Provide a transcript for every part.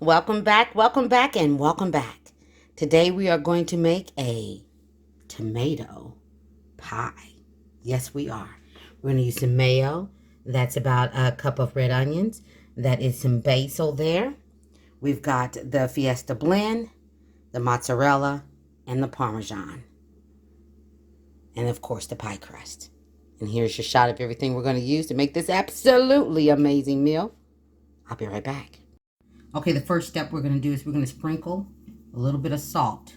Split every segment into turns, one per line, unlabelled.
welcome back, and welcome back. Today we are going to make a tomato pie. Yes, we are. We're going to use some mayo. That's about a cup of red onions. That is some basil there. We've got the Fiesta blend, the mozzarella, and the Parmesan. And of course, the pie crust. And here's your shot of everything we're going to use to make this absolutely amazing meal. I'll be right back. Okay, the first step we're going to do is we're going to sprinkle a little bit of salt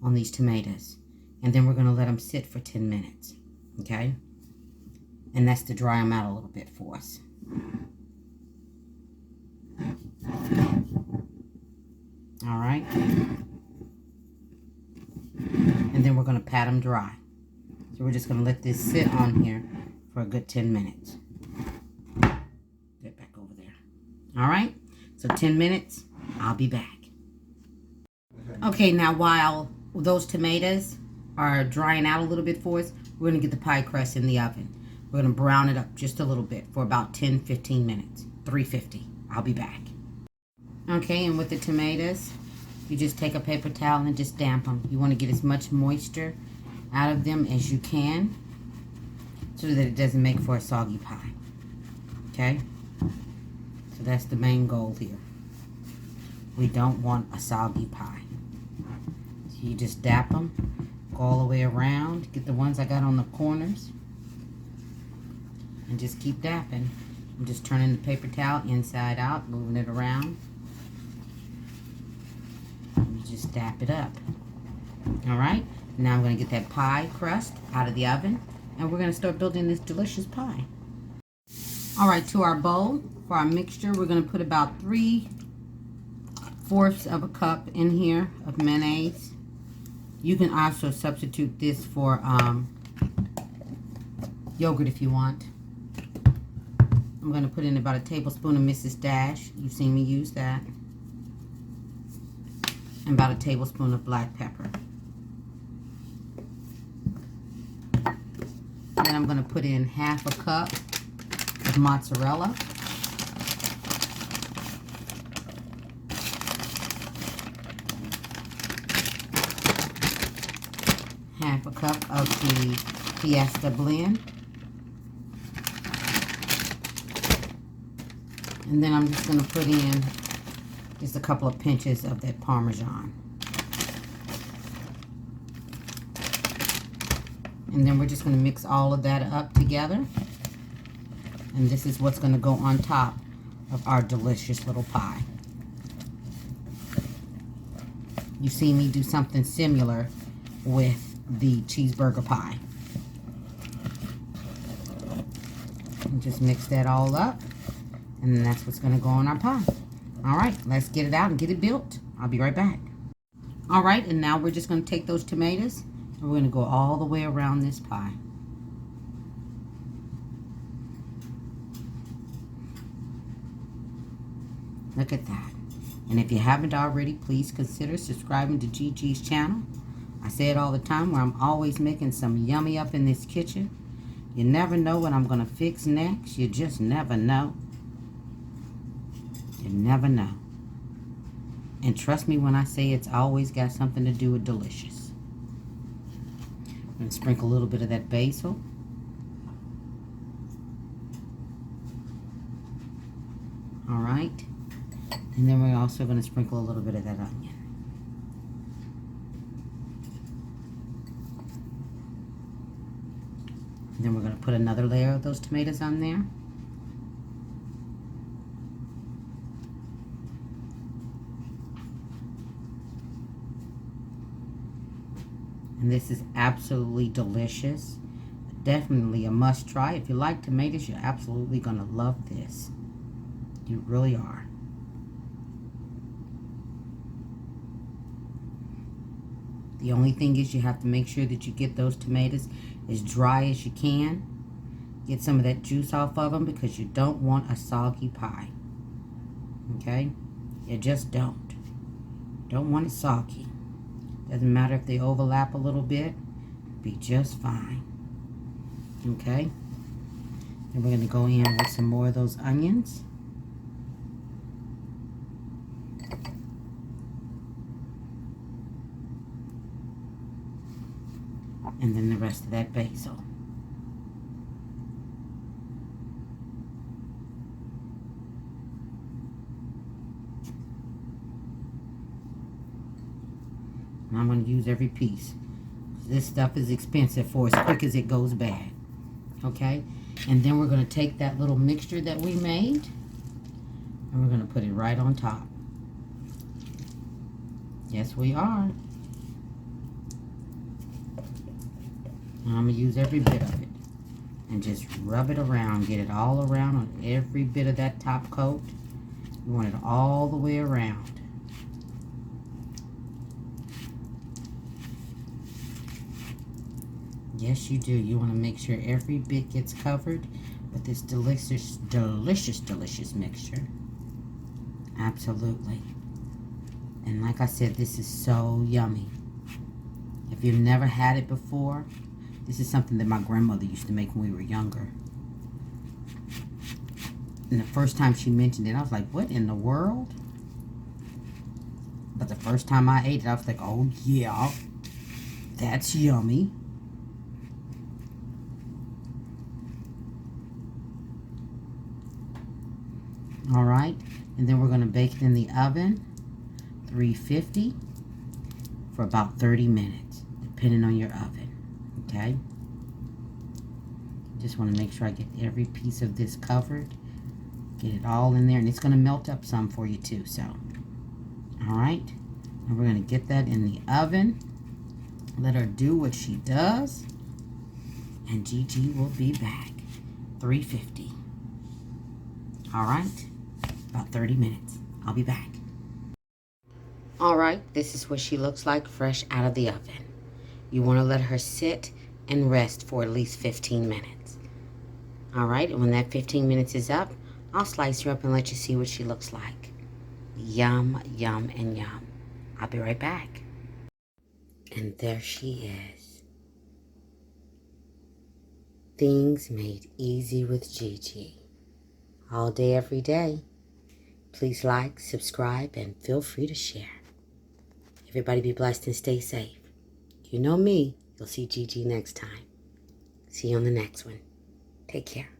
on these tomatoes. And then we're going to let them sit for 10 minutes. Okay? And that's to dry them out a little bit for us. All right? And then we're going to pat them dry. So we're just going to let this sit on here for a good 10 minutes. Get back over there. All right? So 10 minutes, I'll be back. Okay, now while those tomatoes are drying out a little bit for us, we're going to get the pie crust in the oven. We're going to brown it up just a little bit for about 10-15 minutes. 350. I'll be back. Okay, and with the tomatoes, you just take a paper towel and just damp them. You want to get as much moisture out of them as you can so that it doesn't make for a soggy pie. Okay? So that's the main goal here. We don't want a soggy pie. So you just dap them, go all the way around, get the ones I got on the corners, and just keep dapping. I'm just turning the paper towel inside out, moving it around. And you just dap it up. Alright, now I'm going to get that pie crust out of the oven, and we're going to start building this delicious pie. Alright, to our bowl, for our mixture, we're going to put about 3/4 of a cup in here of mayonnaise. You can also substitute this for yogurt if you want. I'm going to put in about a tablespoon of Mrs. Dash. You've seen me use that. And about a tablespoon of black pepper. Then I'm going to put in 1/2 cup of mozzarella. 1/2 cup of the Fiesta blend. And then I'm just going to put in just a couple of pinches of that Parmesan. And then we're just going to mix all of that up together. And this is what's going to go on top of our delicious little pie. You see me do something similar with the cheeseburger pie. And just mix that all up. And then that's what's going to go on our pie. Alright, let's get it out and get it built. I'll be right back. Alright, and now we're just going to take those tomatoes and we're going to go all the way around this pie. Look at that. And if you haven't already, please consider subscribing to Gigi's channel. I say it all the time where I'm always making some yummy up in this kitchen. You never know what I'm going to fix next. You just never know. You never know. And trust me when I say it's always got something to do with delicious. I'm going to sprinkle a little bit of that basil. Alright. And then we're also going to sprinkle a little bit of that onion. And then we're going to put another layer of those tomatoes on there. And this is absolutely delicious. Definitely a must try. If you like tomatoes, you're absolutely going to love this. You really are. The only thing is you have to make sure that you get those tomatoes as dry as you can. Get some of that juice off of them because you don't want a soggy pie. Okay? You just don't. Don't want it soggy. Doesn't matter if they overlap a little bit. Be just fine. Okay? Then we're going to go in with some more of those onions. And then the rest of that basil. And I'm going to use every piece. This stuff is expensive for as quick as it goes bad. Okay? And then we're going to take that little mixture that we made and we're going to put it right on top. Yes, we are. And I'm going to use every bit of it. And just rub it around. Get it all around on every bit of that top coat. You want it all the way around. Yes, you do. You want to make sure every bit gets covered with this delicious, delicious, delicious mixture. Absolutely. And like I said, this is so yummy. If you've never had it before, this is something that my grandmother used to make when we were younger. And the first time she mentioned it, I was like, what in the world? But the first time I ate it, I was like, oh yeah, that's yummy. All right, and then we're going to bake it in the oven, 350, for about 30 minutes, depending on your oven, okay? Just want to make sure I get every piece of this covered, get it all in there, and it's going to melt up some for you too, so. All right, and we're going to get that in the oven, let her do what she does, and Gigi will be back, 350. All right. About 30 minutes. I'll be back. All right, this is what she looks like fresh out of the oven. You want to let her sit and rest for at least 15 minutes. All right, and when that 15 minutes is up, I'll slice her up and let you see what she looks like. Yum, yum, and yum. I'll be right back. And there she is. Things made easy with Gigi. All day, every day. Please like, subscribe, and feel free to share. Everybody be blessed and stay safe. You know me. You'll see Gigi next time. See you on the next one. Take care.